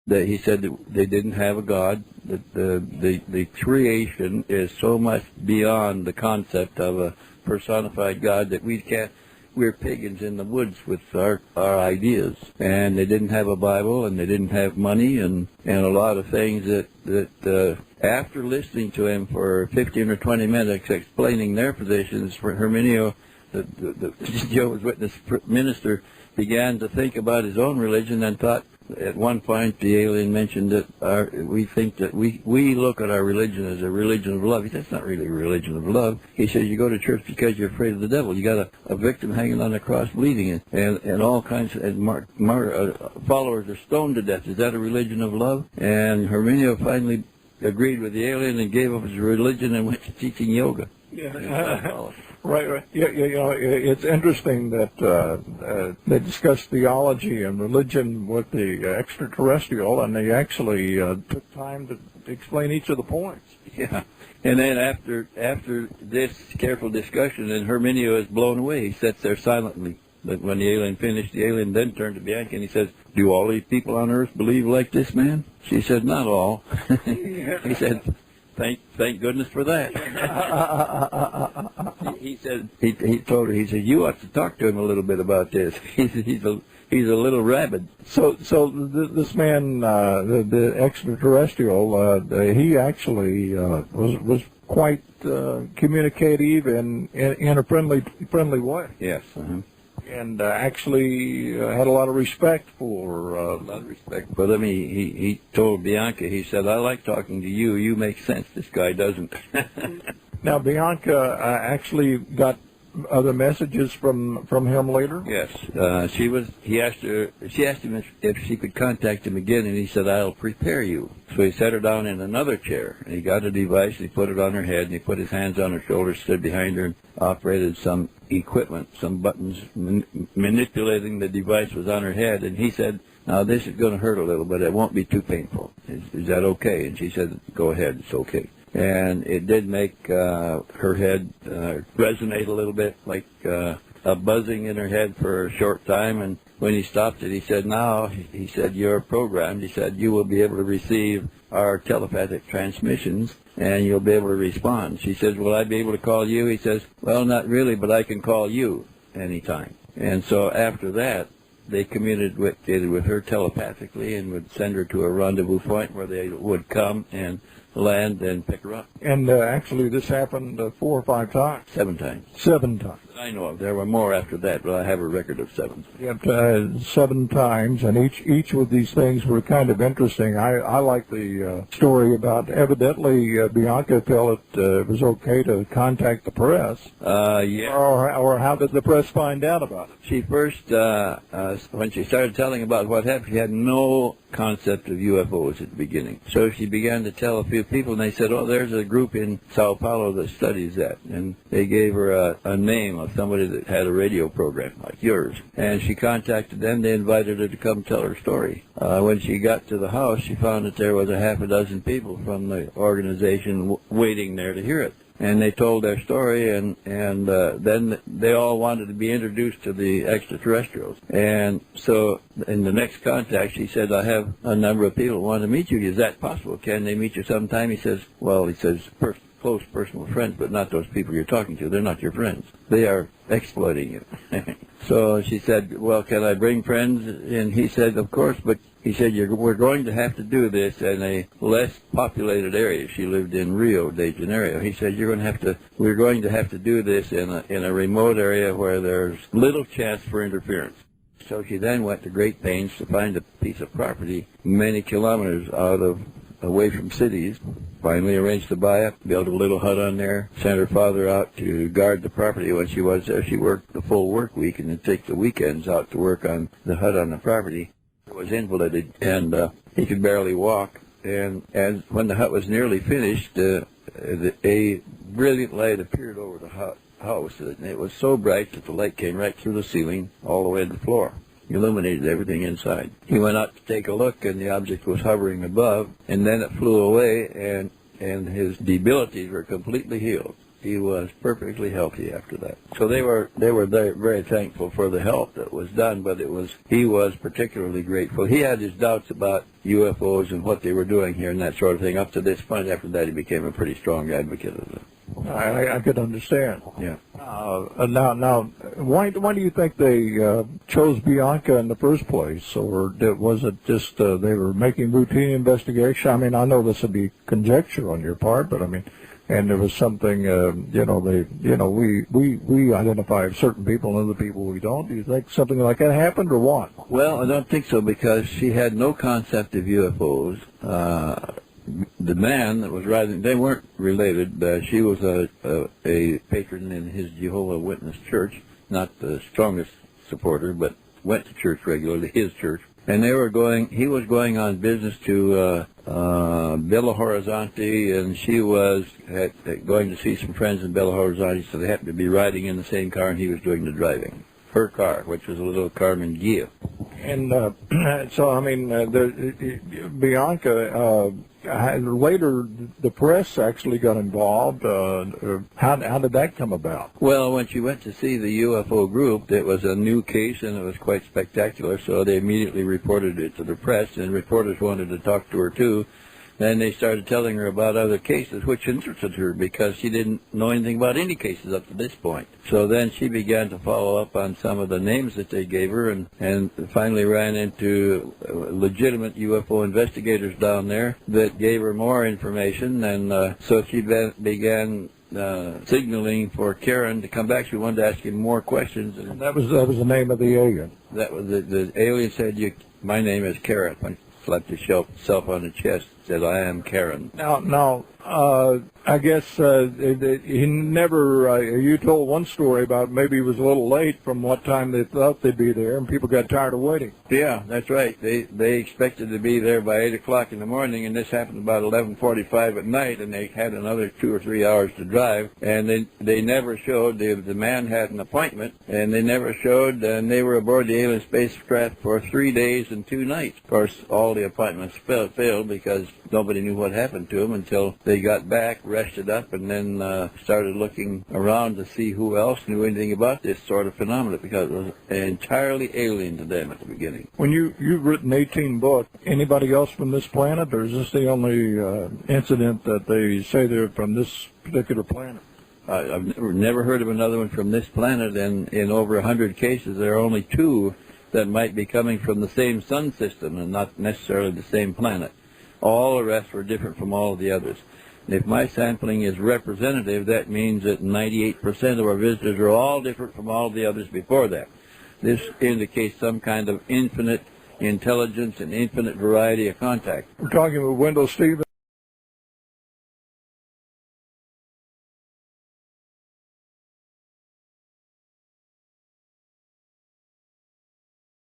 that he said that they didn't have a God, that the creation is so much beyond the concept of a personified God that we're pagans in the woods with our ideas. And they didn't have a Bible, and they didn't have money, and a lot of things that after listening to him for 15 or 20 minutes explaining their positions, for Herminio, the Jehovah's Witness minister, began to think about his own religion and thought, at one point the alien mentioned that we think that we look at our religion as a religion of love. He said, it's not really a religion of love. He said, you go to church because you're afraid of the devil. You got a victim hanging on the cross bleeding, and all kinds of followers are stoned to death. Is that a religion of love? And Herminio finally agreed with the alien and gave up his religion and went to teaching yoga. Yeah. Right. Yeah, it's interesting that they discussed theology and religion with the extraterrestrial, and they actually took time to explain each of the points. Yeah. And then after this careful discussion, and Herminio is blown away. He sits there silently. But when the alien finished, the alien then turned to Bianca and he says, do all these people on Earth believe like this man? She said, not all. He said, Thank goodness for that. He said, he told her, he said, you ought to talk to him a little bit about this. He's a little rabid. So this man, the extraterrestrial, he actually was quite communicative and in a friendly way. Yes. Uh-huh. And actually had a lot of respect for them. He told Bianca, he said, I like talking to you. You make sense. This guy doesn't. Now, Bianca actually got other messages from him later? Yes. She asked him if she could contact him again, and he said, I'll prepare you. So he set her down in another chair, and he got a device, and he put it on her head, and he put his hands on her shoulders, stood behind her, and operated some equipment, some buttons, manipulating the device was on her head, and he said, now this is going to hurt a little, but it won't be too painful. Is that okay? And she said, go ahead, it's okay. And it did make her head resonate a little bit, like a buzzing in her head for a short time. And when he stopped it, he said, now, he said, you're programmed. He said, you will be able to receive our telepathic transmissions, and you'll be able to respond. She says, will I be able to call you? He says, well, not really, but I can call you anytime. And so after that, they communicated with her telepathically and would send her to a rendezvous point where they would come and land and pick her up. And actually this happened 4 or 5 times? 7 times. 7 times. I know of. There were more after that, but I have a record of 7. Yep, 7 times, and each of these things were kind of interesting. I like the story about evidently Bianca felt it was okay to contact the press. Yeah. Or how did the press find out about it? She first, when she started telling about what happened, she had no concept of UFOs at the beginning. So she began to tell a few people, and they said, oh, there's a group in Sao Paulo that studies that. And they gave her a name of somebody that had a radio program like yours. And she contacted them. They invited her to come tell her story. When she got to the house, she found that there was a half a dozen people from the organization waiting there to hear it. And they told their story, and then they all wanted to be introduced to the extraterrestrials. And so in the next contact, she said, I have a number of people who want to meet you. Is that possible? Can they meet you sometime? He says, well, close personal friends, but not those people you're talking to. They're not your friends. They are exploiting you. So she said, well, can I bring friends? And he said, of course, but he said, we're going to have to do this in a less populated area. She lived in Rio de Janeiro. He said, we're going to have to do this in a remote area where there's little chance for interference. So she then went to great pains to find a piece of property many kilometers away from cities. Finally arranged to buy it, built a little hut on there, sent her father out to guard the property. When she was there, she worked the full work week and then take the weekends out to work on the hut on the property. It was invalided, and he could barely walk. And when the hut was nearly finished, a brilliant light appeared over the house, and it was so bright that the light came right through the ceiling all the way to the floor. Illuminated everything inside. He went out to take a look, and the object was hovering above, and then it flew away, and his debilities were completely healed. he was perfectly healthy after that. So they were very, very thankful for the help that was done, but he was particularly grateful. He had his doubts about UFOs and what they were doing here and that sort of thing. Up to this point, after that, he became a pretty strong advocate of it. I could understand. Yeah. Now, why do you think they chose Bianca in the first place, or was it just they were making routine investigation? I mean, I know this would be conjecture on your part, but I mean, and there was something, we identify certain people and other people we don't. Do you think something like that happened, or what? Well, I don't think so, because she had no concept of UFOs. The man that was riding, they weren't related. She was a patron in his Jehovah's Witness church, not the strongest supporter, but went to church regularly, his church. And he was going on business to Belo Horizonte, and she was going to see some friends in Belo Horizonte, so they happened to be riding in the same car, and he was doing the driving. Her car, which was a little Carmen Ghia. And so, I mean, Bianca, later the press actually got involved. How did that come about? Well, when she went to see the UFO group, it was a new case and it was quite spectacular, so they immediately reported it to the press, and reporters wanted to talk to her too. Then they started telling her about other cases, which interested her because she didn't know anything about any cases up to this point. So then she began to follow up on some of the names that they gave her, and finally ran into legitimate UFO investigators down there that gave her more information. And so she began signaling for Karen to come back. She wanted to ask him more questions. And that was the name of the alien. That was the alien said, "My name is Karen." Slapped himself on the chest, said, "I am Karen." Now, I guess he never. You told one story about maybe he was a little late from what time they thought they'd be there, and people got tired of waiting. Yeah, that's right. They expected to be there by 8 o'clock in the morning, and this happened about 11:45 at night, and they had another 2 or 3 hours to drive, and they never showed. The man had an appointment, and they never showed, and they were aboard the alien spacecraft for 3 days and 2 nights. Of course, all the appointments failed because nobody knew what happened to them until they got back, rested up, and then started looking around to see who else knew anything about this sort of phenomenon, because it was entirely alien to them at the beginning. When you've written 18 books, anybody else from this planet, or is this the only incident that they say they're from this particular planet? I've never heard of another one from this planet, and in over 100 cases there are only 2 that might be coming from the same sun system and not necessarily the same planet. All the rest were different from all of the others. And if my sampling is representative, that means that 98% of our visitors are all different from all of the others before that. This indicates some kind of infinite intelligence and infinite variety of contact. We're talking with Wendell Stevens.